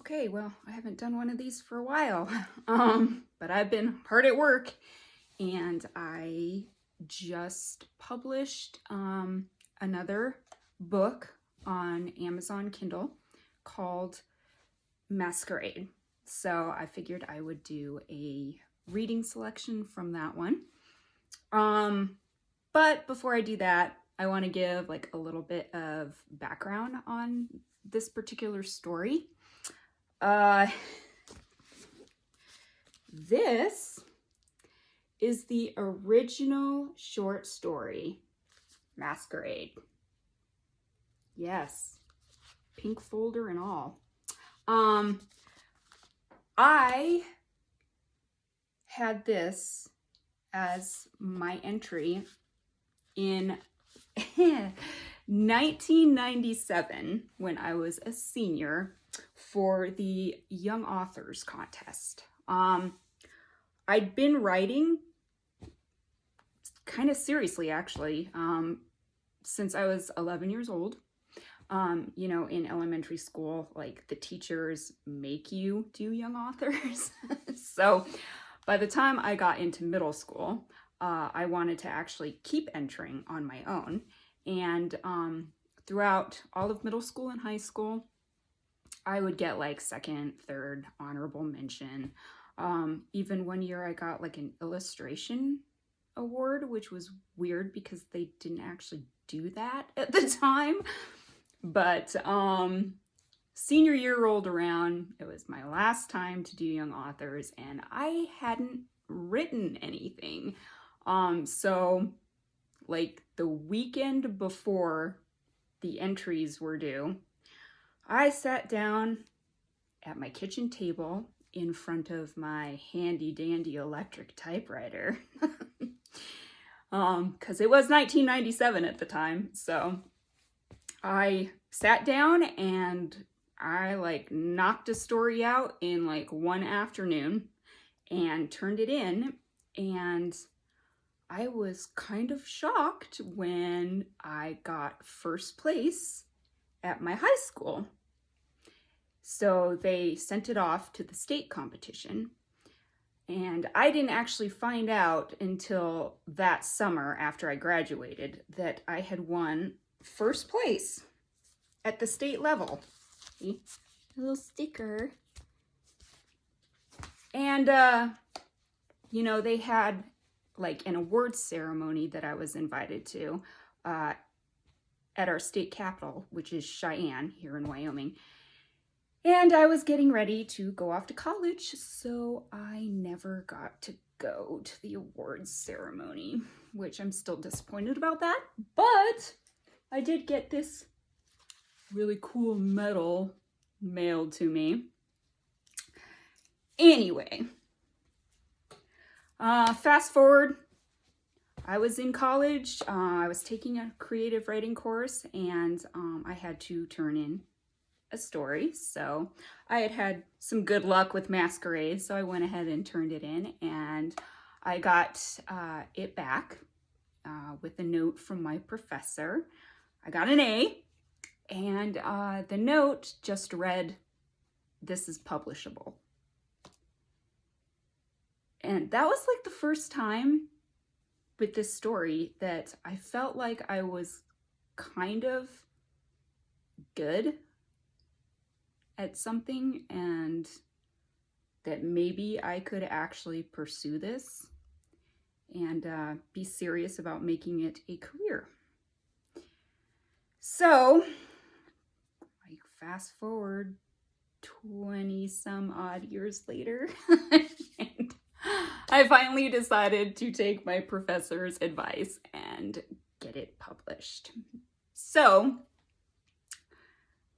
Okay, well, I haven't done one of these for a while, but I've been hard at work, and I just published another book on Amazon Kindle called Masquerade. So I figured I would do a reading selection from that one. But before I do that, I want to give like a little bit of background on this particular story. This is the original short story, Masquerade. Yes, pink folder and all. I had this as my entry in 1997 when I was a senior for the Young Authors Contest. I'd been writing kind of seriously, actually, since I was 11 years old. You know, in elementary school, like the teachers make you do young authors. So by the time I got into middle school, I wanted to actually keep entering on my own. And throughout all of middle school and high school, I would get like second, third, honorable mention. Even one year I got like an illustration award, which was weird because they didn't actually do that at the time. But senior year rolled around. It was my last time to do young authors, and I hadn't written anything. So like the weekend before the entries were due, I sat down at my kitchen table in front of my handy dandy electric typewriter. Because it was 1997 at the time. So I sat down and I like knocked a story out in like one afternoon and turned it in. And I was kind of shocked when I got first place at my high school. So they sent it off to the state competition. And I didn't actually find out until that summer after I graduated that I had won first place at the state level. See? A little sticker. And, you know, they had like an awards ceremony that I was invited to at our state capital, which is Cheyenne here in Wyoming. And I was getting ready to go off to college, so I never got to go to the awards ceremony, which I'm still disappointed about that. But I did get this really cool medal mailed to me. Anyway, fast forward, I was in college. I was taking a creative writing course, and I had to turn in a story. So I had some good luck with Masquerade, so I went ahead and turned it in, and I got it back with a note from my professor. I got an A, and the note just read, "This is publishable." And that was like the first time with this story that I felt like I was kind of good at something and that maybe I could actually pursue this and be serious about making it a career. So, like fast forward 20 some odd years later, and I finally decided to take my professor's advice and get it published. So,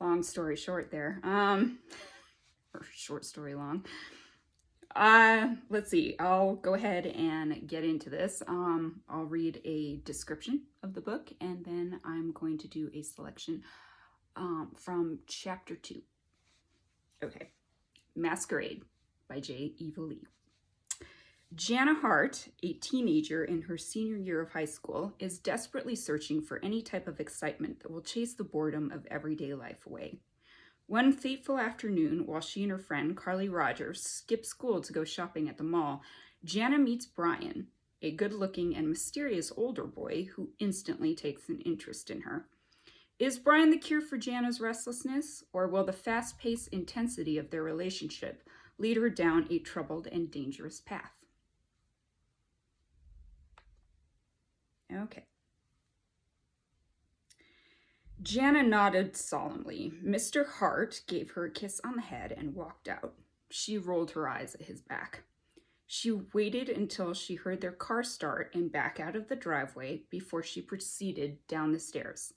long story short there, or short story long. Let's see, I'll go ahead and get into this. I'll read a description of the book, and then I'm going to do a selection from chapter 2. Okay, Masquerade by J. Eva Lee. Jana Hart, a teenager in her senior year of high school, is desperately searching for any type of excitement that will chase the boredom of everyday life away. One fateful afternoon, while she and her friend Carly Rogers skip school to go shopping at the mall, Jana meets Brian, a good-looking and mysterious older boy who instantly takes an interest in her. Is Brian the cure for Jana's restlessness, or will the fast-paced intensity of their relationship lead her down a troubled and dangerous path? Okay. Jana nodded solemnly. Mr. Hart gave her a kiss on the head and walked out. She rolled her eyes at his back. She waited until she heard their car start and back out of the driveway before she proceeded down the stairs.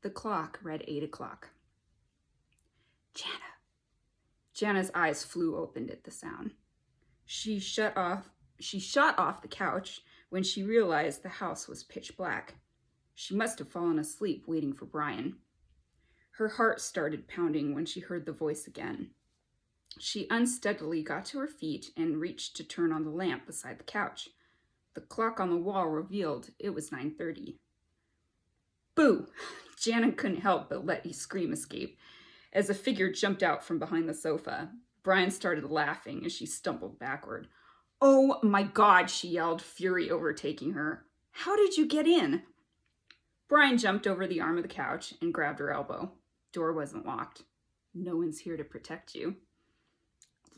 The clock read 8 o'clock. Jana. Jana's eyes flew open at the sound. She shot off the couch when she realized the house was pitch black. She must have fallen asleep waiting for Brian. Her heart started pounding when she heard the voice again. She unsteadily got to her feet and reached to turn on the lamp beside the couch. The clock on the wall revealed it was 9:30. Boo! Jana couldn't help but let a scream escape as a figure jumped out from behind the sofa. Brian started laughing as she stumbled backward. Oh my God, she yelled, fury overtaking her. How did you get in? Brian jumped over the arm of the couch and grabbed her elbow. Door wasn't locked. No one's here to protect you.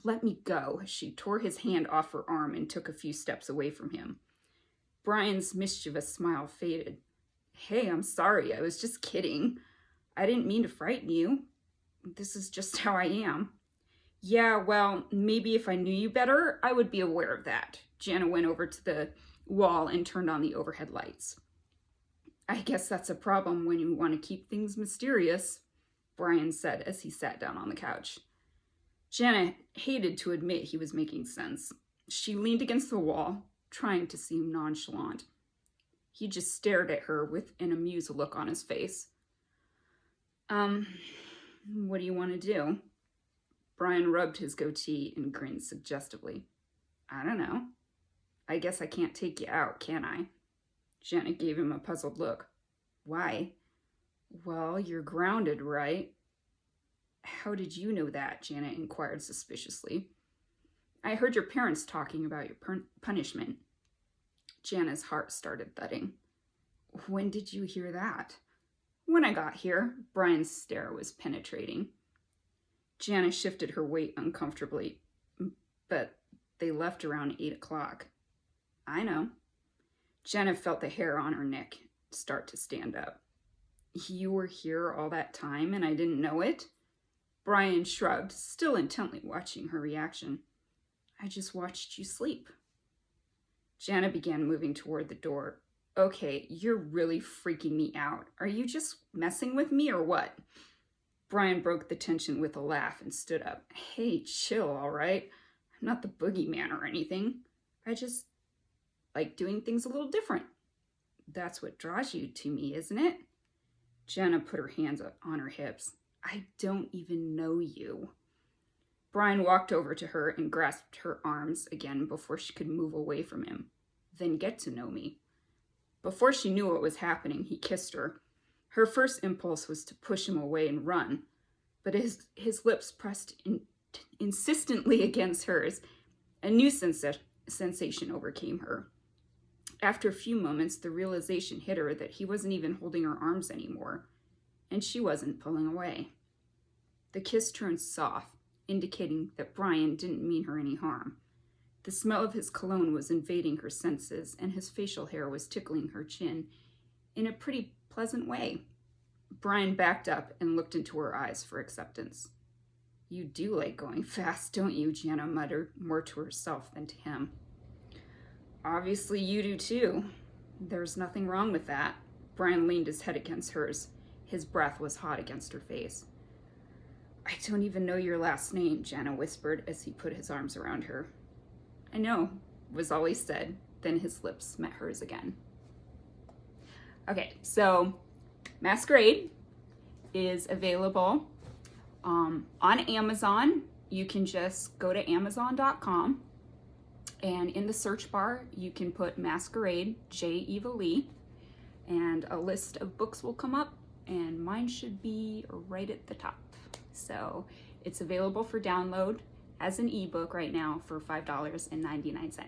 Let me go. She tore his hand off her arm and took a few steps away from him. Brian's mischievous smile faded. Hey, I'm sorry. I was just kidding. I didn't mean to frighten you. This is just how I am. Yeah, well, maybe if I knew you better, I would be aware of that. Jana went over to the wall and turned on the overhead lights. I guess that's a problem when you want to keep things mysterious, Brian said as he sat down on the couch. Jana hated to admit he was making sense. She leaned against the wall, trying to seem nonchalant. He just stared at her with an amused look on his face. What do you want to do? Brian rubbed his goatee and grinned suggestively. I don't know. I guess I can't take you out, can I? Jana gave him a puzzled look. Why? Well, you're grounded, right? How did you know that? Jana inquired suspiciously. I heard your parents talking about your punishment. Jana's heart started thudding. When did you hear that? When I got here. Brian's stare was penetrating. Jana shifted her weight uncomfortably. But they left around 8 o'clock. I know. Jana felt the hair on her neck start to stand up. You were here all that time and I didn't know it? Brian shrugged, still intently watching her reaction. I just watched you sleep. Jana began moving toward the door. Okay, you're really freaking me out. Are you just messing with me or what? Brian broke the tension with a laugh and stood up. Hey, chill, all right? I'm not the boogeyman or anything. I just like doing things a little different. That's what draws you to me, isn't it? Jana put her hands up on her hips. I don't even know you. Brian walked over to her and grasped her arms again before she could move away from him. Then get to know me. Before she knew what was happening, he kissed her. Her first impulse was to push him away and run, but his lips pressed insistently against hers. A new sensation overcame her. After a few moments, the realization hit her that he wasn't even holding her arms anymore, and she wasn't pulling away. The kiss turned soft, indicating that Brian didn't mean her any harm. The smell of his cologne was invading her senses, and his facial hair was tickling her chin in a pretty pleasant way. Brian backed up and looked into her eyes for acceptance. You do like going fast, don't you? Jana muttered, more to herself than to him. Obviously you do too. There's nothing wrong with that. Brian leaned his head against hers. His breath was hot against her face. I don't even know your last name, Jana whispered as he put his arms around her. I know, was all he said. Then his lips met hers again. Okay, so Masquerade is available on Amazon. You can just go to Amazon.com, and in the search bar, you can put Masquerade, J. Eva Lee, and a list of books will come up, and mine should be right at the top. So it's available for download as an ebook right now for $5.99.